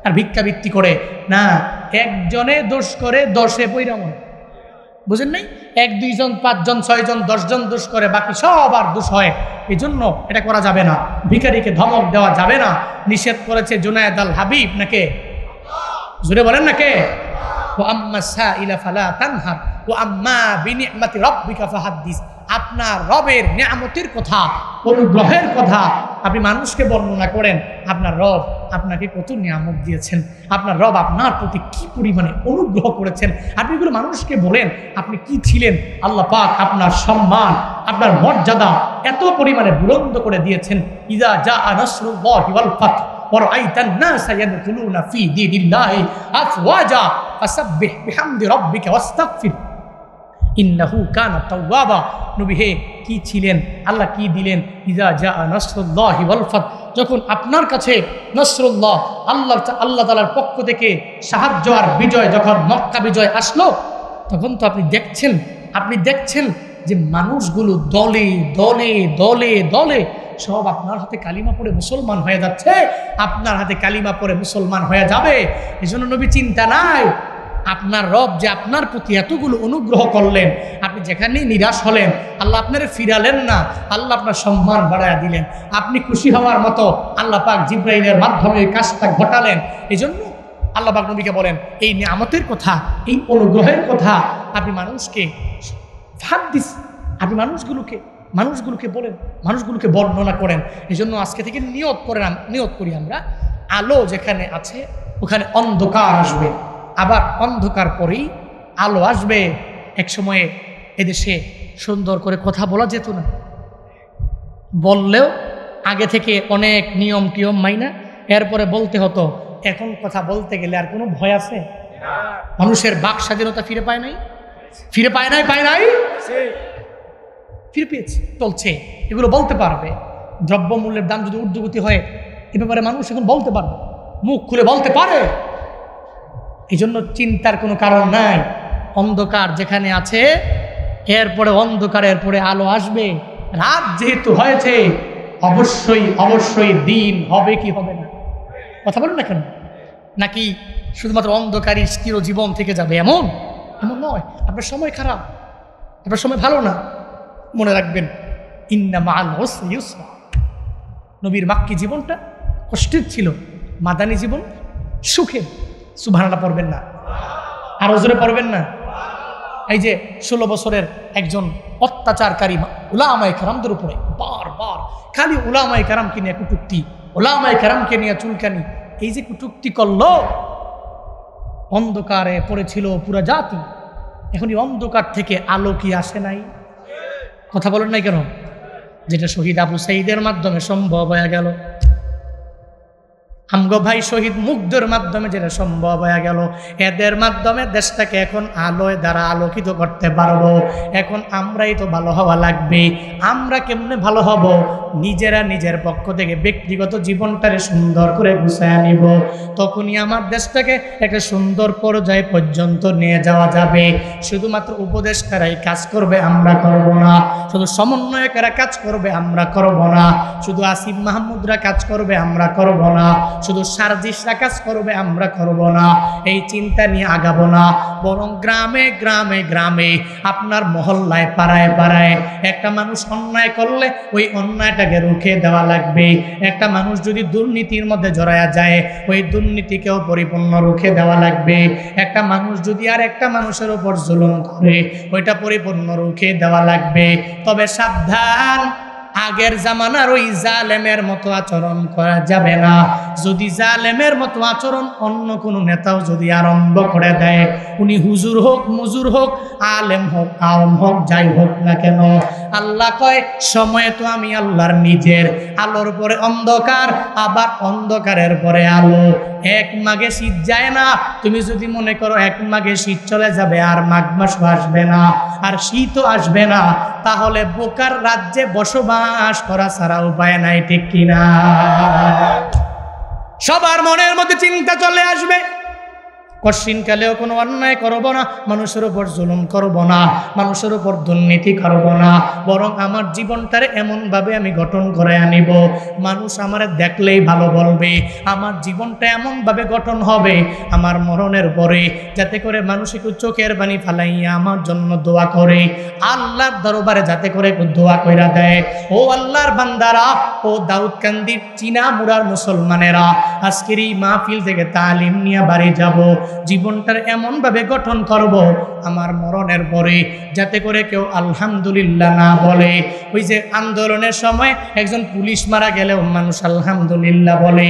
আর ভিক্ষাবৃত্তি করে না। একজনে দোষ করে 10-এ পয়রা মনে, বুঝেন নাই? 1, 2 জন, 5 জন, 6 জন, 10 জন দোষ করে, বাকি সব আর দোষ হয়। এই জন্য এটা করা যাবে না, ভিখারিকে ধমক দেওয়া যাবে না। নিষেধ করেছে জুনায়েদ আল হাবিব, নাকি জোরে বলেন নাকি? ওয়া আম্মা সাইলা ফালা তানহার ওয়া আম্মা বিনি'মাতি রাব্বিকা ফাহাদ্দিস। আপনার রবের নিয়ামতের কথা, অনুগ্রহের কথা আপনি মানুষকে বর্ণনা করেন। আপনার রব আপনাকে কত নিয়ামত দিয়েছেন, আপনার রব আপনার প্রতি কি পরিমাণে অনুগ্রহ করেছেন, আপনি এগুলো মানুষকে বলেন। আপনি কি ছিলেন, আল্লাহ পাক আপনার সম্মান, আপনার মর্যাদা এত পরিমাণে বুলন্দ করে দিয়েছেন। ইযা জাআ নাসরুল্লাহি ওয়াল ফাত ورأيت الناس يدخلون في دين الله أفواجا فسبح بحمد ربك واستغفر إنه كان توابا। নবী হে কি ছিলেন, আল্লাহ কি দিলেন? ইযা জাআ নাসরুল্লাহি ওয়াল ফাত, যখন আপনার কাছে নাসরুল্লাহ, আল্লাহ তাআলার পক্ষ থেকে সাহায্য আর বিজয়, যখন মক্কা বিজয় আসলো, তখন তো আপনি দেখছেন যে মানুষগুলো দলে দলে দলে দলে সব আপনার হাতে কালিমা পড়ে মুসলমান হয়ে যাচ্ছে, আপনার হাতে কালিমা পড়ে মুসলমান হয়ে যাবে। এই জন্য নবী চিন্তা নাই, আপনার রব যে আপনার প্রতি এতগুলো অনুগ্রহ করলেন, আপনি যেখানেই নিরাশ হলেন আল্লাহ আপনার ফিরালেন না, আল্লাহ আপনার সম্মান বাড়ায়া দিলেন। আপনি খুশি হওয়ার মতো আল্লাহ পাক জিবরাইলের মাধ্যমে এই কাজটা ঘটালেন। এই জন্য আল্লাহ পাক নবীকে বলেন এই নিয়ামতের কথা, এই অনুগ্রহের কথা আপনি মানুষকে হাদিস, আপনি মানুষগুলোকে বলেন, মানুষগুলোকে বর্ণনা করেন। এই জন্য আজকে থেকে নিয়ত করি আমরা, আলো যেখানে আছে ওখানে অন্ধকার আসবে, আবার অন্ধকার পরেই আলো আসবে। এক সময়ে এদেশে সুন্দর করে কথা বলা যেত না, বললেও আগে থেকে অনেক নিয়ম টিয়ম মাইনা এরপরে বলতে হতো। এখন কথা বলতে গেলে আর কোনো ভয় আছে? মানুষের বাক স্বাধীনতা ফিরে পায় নাই? ফিরে পেয়েছে, চলছে, এগুলো বলতে পারবে। দ্রব্যমূল্যের দাম যদি ঊর্ধ্বগতি হয় এ ব্যাপারে মানুষ এখন বলতে পারবে, মুখ খুলে বলতে পারে। এই জন্য চিন্তার কোনো কারণ নাই। অন্ধকার যেখানে আছে এরপরে অন্ধকারের পরে আলো আসবে। রাত যেহেতু হয়েছে অবশ্যই দিন হবে কি হবে না? কথা বলুন না কেন? নাকি শুধুমাত্র অন্ধকারই চিরজীবন থেকে যাবে? এমন নয়। আপনার সময় খারাপ, আপনার সময় ভালো না, মনে রাখবেন ইন্না মাআল উসরি ইউসরা। নবীর মাক্কি জীবনটা কষ্টের ছিল, মাদানী জীবন সুখে। সুবহানাল্লাহ পড়বেন না? আরো জোরে পড়বেন না? এই যে 16 বছরের একজন অত্যাচারকারী উলামায়ে কেরামদের উপরে বারবার খালি উলামায়ে কেরামকে নিয়ে কটূক্তি, উলামায়ে কেরামকে নিয়ে চুলকানি, এই যে কটূক্তি করলো, অন্ধকারে পড়েছিল পুরা জাতি। এখন এই অন্ধকার থেকে আলো কি আসে নাই? কথা বলেন নাই কেন? যেটা শহীদ আবু সাঈদের মাধ্যমে সম্ভব হয়ে গেল, আমগো ভাই শহীদ মুগ্ধর মাধ্যমে যেটা সম্ভব হয়ে গেল, এদের মাধ্যমে দেশটাকে এখন আলোয় দ্বারা আলোকিত করতে পারবো। এখন আমরাই তো ভালো হওয়া লাগবে। আমরা কেমনে ভালো হব? নিজেরা নিজের পক্ষ থেকে ব্যক্তিগত জীবনটারে সুন্দর করে গুছায় নিব, তখনই আমার দেশটাকে একটা সুন্দর পর্যায় পর্যন্ত নিয়ে যাওয়া যাবে। শুধুমাত্র উপদেষ্টারাই কাজ করবে, আমরা করব না। শুধু সমন্বয়কেরা কাজ করবে, আমরা করব না। শুধু আসিফ মাহমুদরা কাজ করবে, আমরা করব না। শুধু সার্জিসরা কাজ করবে, আমরা করব না। এই চিন্তা নিয়ে আগাবো না, বরং গ্রামে গ্রামে গ্রামে, আপনার মহল্লায় পাড়ায় পাড়ায় একটা মানুষ অন্যায় করলে ওই অন্যায়টাকে রুখে দেওয়া লাগবে। একটা মানুষ যদি দুর্নীতির মধ্যে জড়ায়া যায়, ওই দুর্নীতিকেও পরিপূর্ণ রুখে দেওয়া লাগবে। একটা মানুষ যদি আর একটা মানুষের উপর জুলুম করে, ওইটা পরিপূর্ণ রুখে দেওয়া লাগবে। তবে সাবধান, আগের জামানার ওই জালেমের মতো আচরণ করা যাবে না। যদি জালেমের মতো আচরণ অন্য কোনো নেতাও যদি আরম্ভ করে দেয়, উনি হুজুর হোক, মুজুর হোক, আলেম হোক, আওম হোক, যাই হোক না কেন, আল্লাহ কয় সময়ে তো আমি আল্লাহর নিজের, আলোর পরে অন্ধকার, আবার অন্ধকারের পরে আলো। এক মাঘে শীত যায় না। তুমি যদি মনে করো এক মাঘে শীত চলে যাবে আর মাঘ মাসও আসবে না আর শীতও আসবে না, তাহলে বোকার রাজ্যে বসবাস বিশ্বাস করা ছাড়া উপায় নাই, ঠিক কিনা? সবার মনের মধ্যে চিন্তা চলে আসবে, কশিনকালেও কোনো অন্যায় করব না, মানুষের উপর জুলুম করব না, মানুষের উপর দুর্নীতি করব না, বরং আমার জীবনটারে এমনভাবে আমি গঠন করে আনিব, মানুষ আমারে দেখলেই ভালো বলবে, আমার জীবনটা এমনভাবে গঠন হবে আমার মরণের পরে, যাতে করে মানুষ একটু চোখের পানি ফালাইয়া আমার জন্য দোয়া করে, আল্লাহর দরবারে যাতে করে একটু দোয়া কইরা দেয়। ও আল্লাহর বান্দারা, ও দাউদকান্দির চীনা মুরার মুসলমানেরা, আজকের এই মাহফিল থেকে তালিম নিয়ে বাড়ি যাব, জীবনটার এমনভাবে গঠন করব আমার মরণের পরে যাতে করে কেউ আলহামদুলিল্লাহ না বলে। ওই যে আন্দোলনের সময় একজন পুলিশ মারা গেলেও মানুষ আলহামদুলিল্লাহ বলে,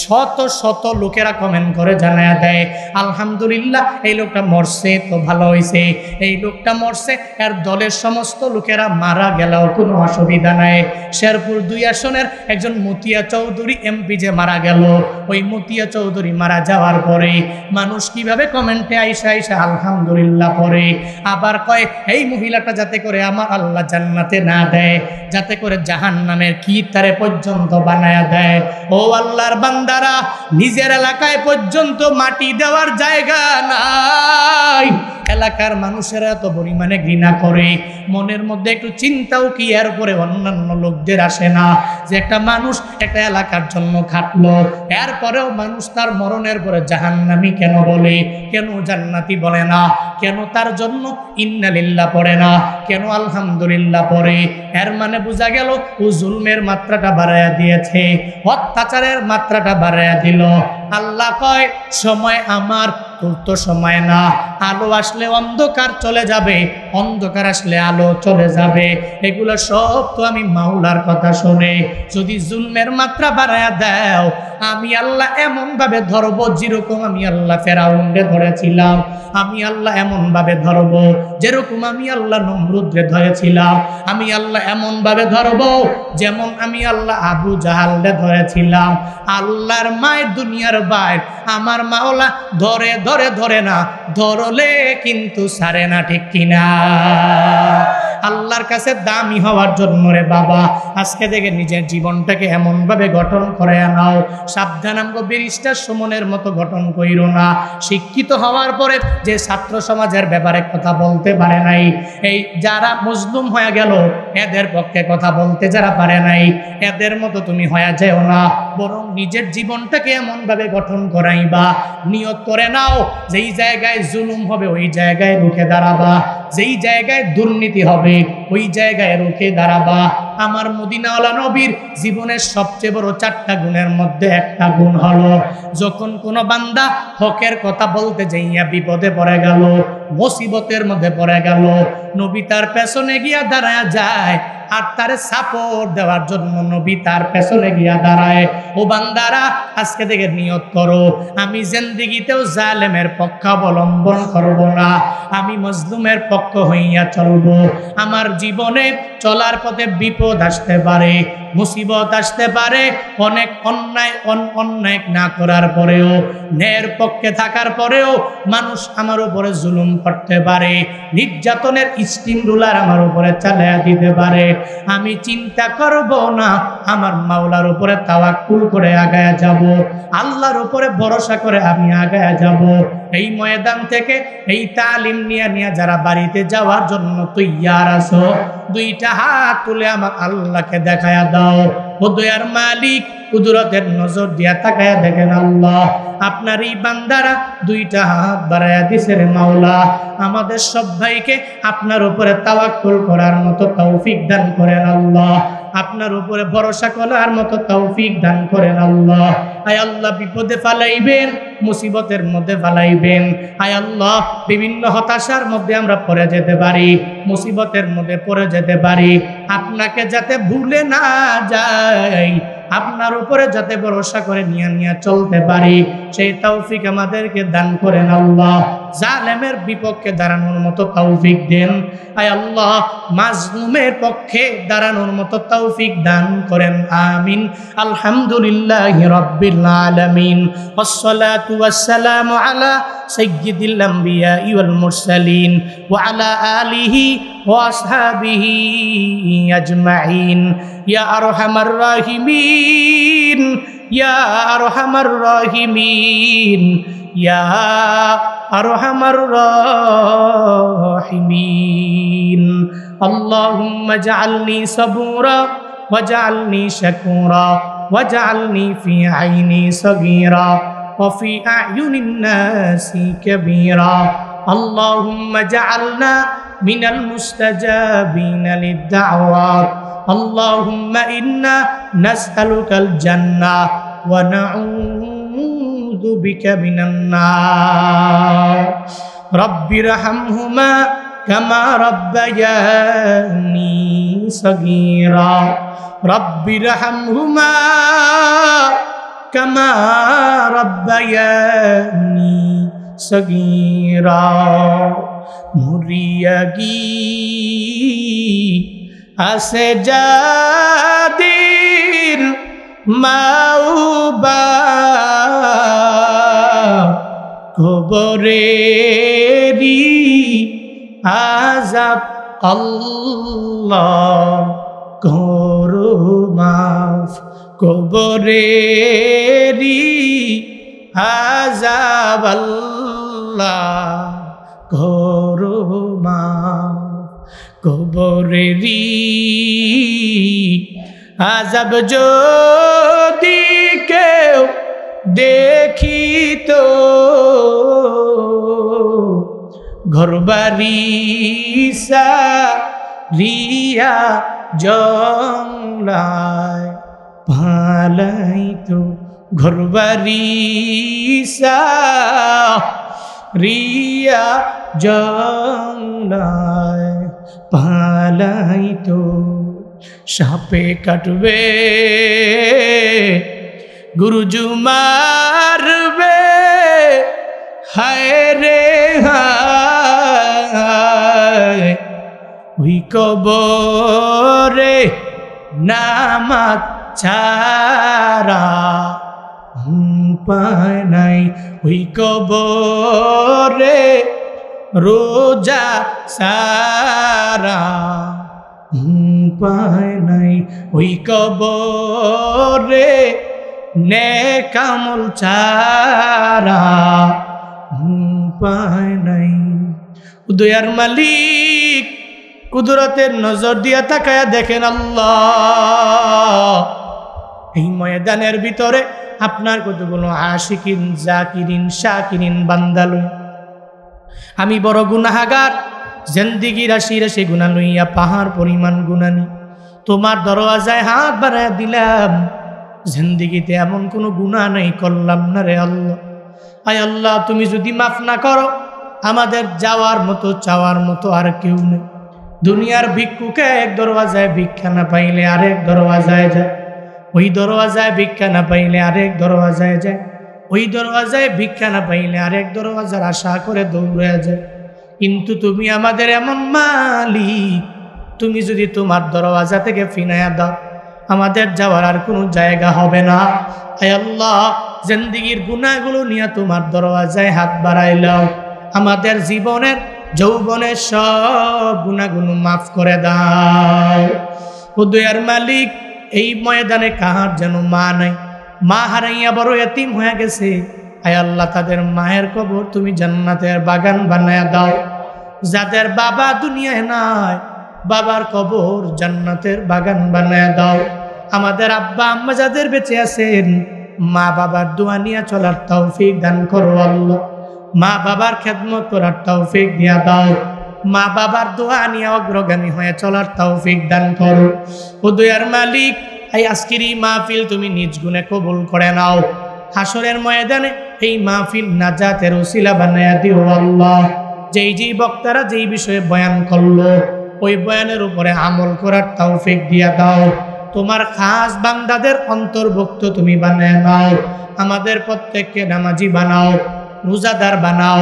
শত শত লোকেরা কমেন্ট করে জানায় দেয় আলহামদুলিল্লাহ, এই লোকটা মরছে তো ভালো হয়েছে, এই লোকটা মরছে, এর দলের সমস্ত লোকেরা মারা গেলেও কোনো অসুবিধা নাই। শেরপুর 2 আসনের একজন মতিয়া চৌধুরী এমপি যে মারা গেল, ওই মতিয়া চৌধুরী মারা যাওয়ার পরে মানুষ কিভাবে কমেন্টে আইসা আইসা আলহামদুলিল্লাহ পড়ে, আবার কয় এই মহিলাটা যাতে করে আমার আল্লাহ জান্নাতে না দেয়, যাতে করে জাহান্নামের কি তারে পর্যন্ত বানায়া দেয়। ও আল্লাহর বান্দারা, নিজের এলাকায় পর্যন্ত মাটি দেওয়ার জায়গা নাই, এলাকার মানুষেরা এত পরিমাণে ঘৃণা করে, মনের মধ্যে একটু চিন্তাও কি এর উপরে অন্যান্য লোকদের আসে না যে একটা মানুষ একটা এলাকার জন্য খাটলো, এরপরেও মানুষ তার মরণের পরে জাহান্নামী কেন বলে, কেন জান্নাতি বলে না, কেন তার জন্য ইন্না লিল্লাহ পড়ে না, কেন আলহামদুলিল্লাহ পড়ে? এর মানে বোঝা গেল ও জুলমের মাত্রাটা বাড়াইয়া দিয়েছে, অত্যাচারের মাত্রাটা বাড়াইয়া দিল। আল্লাহ কয় সময় আমার, তোর তো সময় না, আলো আসলে অন্ধকার চলে যাবে, অন্ধকার আসলে আলো চলে যাবে, এগুলো সব তো আমি মাওলার কথা শুনে। যদি জুলমের মাত্রা বাড়ায়া দাও, আমি আল্লাহ এমন ভাবে ধরবো যেরকম আমি আল্লাহ ফেরাউনকে ধরেছিলাম, আমি আল্লাহ এমন ভাবে ধরবো যেরকম আমি আল্লাহ নমরুদকে ধরেছিলাম, আমি আল্লাহ এমন ভাবে ধরবো যেমন আমি আল্লাহ আবু জাহালকে ধরেছিলাম। আল্লাহর মায় দুনিয়ার বাইর, আমার মাওলা ধরে ধরে ধরে না, ধরলে কিন্তু ছাড়ে না, ঠিক কিনা? আল্লাহর কাছে দামি হওয়ার জন্য রে বাবা, আজকে থেকে নিজের জীবনটাকে এমনভাবে গঠন করে নাও, সাবধান, আমগো ব্যারিস্টার সুমনের মতো গঠন কইরো না। শিক্ষিত হওয়ার পরে যে ছাত্র সমাজের ব্যাপারে কথা বলতে পারে নাই, এই যারা মজলুম হয়ে গেল এদের পক্ষে কথা বলতে যারা পারে নাই, এদের মতো তুমি হয়ে যাও না, বরং নিজের জীবনটাকে এমনভাবে গঠন করাইবা, নিয়ত করে নাও যেই জায়গায় জুলুম হবে ওই জায়গায় রুখে দাঁড়াবা, যেই জায়গায় দুর্নীতি হবে ওই জায়গায় রুখে দাঁড়াবা। আমার মদিনাওয়ালা নবীর জীবনের সবচেয়ে বড় 4টা গুণের মধ্যে একটা গুণ হলো, যখন কোনো বান্দা হকের কথা বলতে যাইয়া বিপদে পড়ে গেল, মুসিবতের মধ্যে পড়ে গেল, নবী তার পেছনে গিয়া দাঁড়ায় যায়, আর তারে সাপোর্ট দেওয়ার জন্য নবী তার পেছনে গিয়া দাঁড়ায়। ও বান্দারা, আজকে থেকে নিয়ত করো, আমি জিন্দেগিতেও জালেমের পক্ষ অবলম্বন করব না, আমি মজলুমের পক্ষ হইয়া চলব। আমার জীবনে চলার পথে বিপদ আসতে পারে, মুসিবত আসতে পারে, অনেক অন্যায় না করার পরেও, ন্যায়ের পক্ষে থাকার পরেও মানুষ আমার উপরে জুলুম করতে পারে, নির্যাতনের স্টিম রুলার আমার উপরে চালিয়ে দিতে পারে। আমি চিন্তা করব না, আমার মাওলার উপরে তাওয়াক্কুল করে আগায়া যাব, আল্লাহর উপরে ভরসা করে আমি আগায়া যাব। এই ময়দান থেকে এই তালিম নিয়ে যারা বাড়িতে যাওয়ার জন্য তৈয়ার আছো, 2টা হাত তুলে আমার আল্লাহকে দেখায়া দাও। ও দয়ার মালিক, কুদরতের নজর দিয়া তাকায়া দেখেন আল্লাহ, আপনার এই বান্দারা 2টা হাত বাড়ায়া দিছে রে মাওলা, আমাদের সব ভাইকে আপনার উপরে তাওয়াক্কুল করার মতো তৌফিক দান করেন আল্লাহ, আপনার উপরে ভরসা করার মতো তৌফিক দান করেন আল্লাহ। আয় আল্লাহ, বিপদে ফালাইবেন, মুসিবতের মধ্যে ফালাইবেন। আয় আল্লাহ, বিভিন্ন হতাশার মধ্যে আমরা পড়ে যেতে পারি, মুসিবতের মধ্যে পড়ে যেতে পারি, আপনাকে যাতে ভুলে না যাই, আপনার উপরে যাতে ভরসা করে নিয়ে চলতে পারি, সেই তৌফিক আমাদেরকে দান করেন আল্লাহ। জালেমের বিপক্ষে দাঁড়ানোর মতো তৌফিক দেন। আয় আল্লাহ মাজলুমের পক্ষে দাঁড়ানোর মতো তৌফিক দান করেন। আমিন। আলহামদুলিল্লাহি রাব্বিল আলামিন। ওয়াসসালাতু ওয়াসসালামু আলা সাইয়্যিদিল আমবিয়া ওয়াল মুরসালিন ওয়া আলা আলিহি ওয়া আসহাবিহি আজমাইন। ইয়া আরহামার রাহিমিন, ইয়া আরহামার রাহিমিন, ইয়া আরহামার রাহিমিন। আল্লাহুম্মা জাআলনি সাবুরা ওয়াজআলনি শাকুরা ওয়াজআলনি ফি আইনি সগীরা ওয়া ফি আ'য়ুনিন নাসি কাবীরা। আল্লাহুম্মা জাআলনা মিনাল মুস্তাজাবিনা লিদ-দাওয়াত। আল্লাহুম্মা ইন্না নাসআলুকাল জান্নাহ ওয়া নাউযু বিকা মিনান নার। রাব্বিরহামহুমা কামা রাব্বায়ানি সগীরা। রাব্বিরহামহুমা কামা রাব্বায়ানি সগীরা। মুরিয়াগি আসে যাদির মাওবা কবরেরি আযাব আল্লাহ করো মাফ। কবরেরি আযাব আল্লাহ করো মাফ। কবরেরি আযাব যদি কেউ দেখিত, ঘরবাড়ি সারিয়া জংলায় পালাইতো। ঘরবাড়ি সারিয়া জংলায় পালাইতো। সাপে কাটবে, গুরুজু মারবে, হায় রে হায়। ওই কবরে নামাজ ছাড়া উপায় নাই। ওই কবরে রোজা সারা উপায় নাই। ওই কবরে নেক আমল ছাড়া উপায় নাই। দয়ার মালিক কুদরতের নজর দিয়া তাকায়া দেখেন আল্লাহ, এই ময়দানের ভিতরে আপনার কতগুলো আশিকিন, জাকিরিন, শাকিরিন বান্দা লই। আমি বড় গুনাহগার, জিন্দেগি রাশি রাশি গুনাহ লইয়া পাহাড় পরিমাণ গুনাহ নি তোমার দরওয়াজায় হাত বাড়ায় দিলাম। জিন্দেগিতে এমন কোনো গুনাহ নাই করলাম না রে আল্লাহ। আয় আল্লাহ, তুমি যদি মাফ না করো, আমাদের যাওয়ার মতো চাওয়ার মতো আর কেউ নেই। দুনিয়ার ভিক্ষুকে এক দরওয়াজায় ভিক্ষা না পাইলে আরেক দরওয়াজায় যায়, ওই দরওয়াজায় ভিক্ষা না পাইলে আরেক দরওয়াজায় যায়, ওই দরওয়াজায় ভিক্ষা না পাইলে আরেক দরওয়াজার আশা করে দৌড়ে যায়। কিন্তু তুমি আমাদের এমন মালিক, তুমি যদি তোমার দরওয়াজা থেকে ফিনায়া দাও, আমাদের যাওয়ার আর কোনো জায়গা হবে না। আয় আল্লাহ, জিন্দেগির গুনাহগুলো নিয়ে তোমার দরওয়াজায় হাত বাড়াইলাম। আমাদের জীবনের যৌবনের সব গুনাহগুলো মাফ করে দাও। ও দয়ার মালিক, এই ময়দানে কাহার যেন মা নাই, মা হারাইয়া বড় এতিম হয়ে গেছে। আয় আল্লাহ, তাদের মায়ের কবর তুমি জান্নাতের বাগান বানায়া দাও। যাদের বাবা দুনিয়ায় নাই, বাবার কবর জান্নাতের বাগান বানায়া দাও। আমাদের আব্বা আম্মা যাদের বেঁচে আছেন, মা বাবার দোয়া নিয়ে চলার তৌফিক দান করো আল্লাহ। মা বাবার খেদমত করার তৌফিক দিয়া দাও। মা বাবার দোয়া নিয়ে অগ্রগামী হয়ে চলার তৌফিক দান করো। ও দয়ার মালিক, এই আজকের এই মাহফিল তুমি নিজ গুণে কবুল করে নাও। হাসরের ময়দানে এই মাহফিল নাজাতের ওসিলা বানায়া দিও আল্লাহ। যেই বক্তারা যেই বিষয়ে বয়ান করলো, ওই বয়ানের উপরে আমল করার তৌফিক দিয়া দাও। তোমার খাস বান্দাদের অন্তর্ভুক্ত তুমি বানায় নাও। আমাদের প্রত্যেককে নামাজি বানাও, রোজাদার বানাও,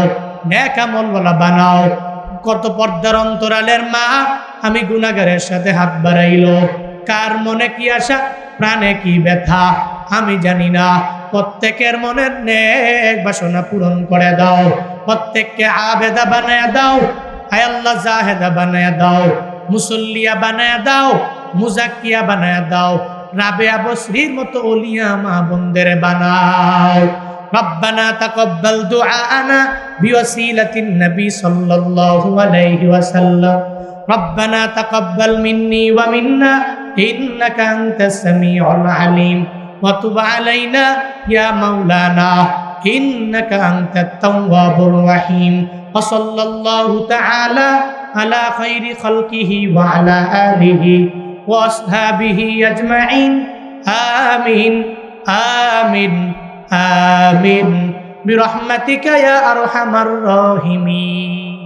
নেক আমলওয়ালা বানাও। কত পর্দার অন্তরালের মা আমি গুনাহগারের সাথে হাত বাড়াইলো, কার মনে কি আশা প্রাণে কি ব্যথা আমি জানি না। প্রত্যেকের মনের নেক বাসনা পূরণ করে দাও, প্রত্যেককে আবেদা বানায়া দাও। হায় আল্লাহ জাহেদা বানায়া দাও, মুসল্লিয়া বানায়া দাও, মুজাক্কিয়া বানায়া দাও, রাবেয়া বসরির মতো ওলিয়া মা বোনদের বানাও। রব্বানা তাকাব্বাল দুআনা বিওয়াসিলাতিন নবী সাল্লাল্লাহু আলাইহি ওয়াসাল্লাম। রব্বানা তাকাব্বাল মিন্নি ওয়া মিন্না ইন্নাকা আনতাস সামিউল আলিম ওয়া তুব আলাইনা ইয়া মাওলানা ইন্নাকা আনতাত তাওয়াবুর রহিম। ওয়া সাল্লাল্লাহু তাআলা আলা খাইরি খালকিহি ওয়া আলা আলিহি ওয়া আসহাবিহি আজমাইন। আমিন আমিন আমিন বিরহমাতিকা ইয়া আরহামার রাহিমিন।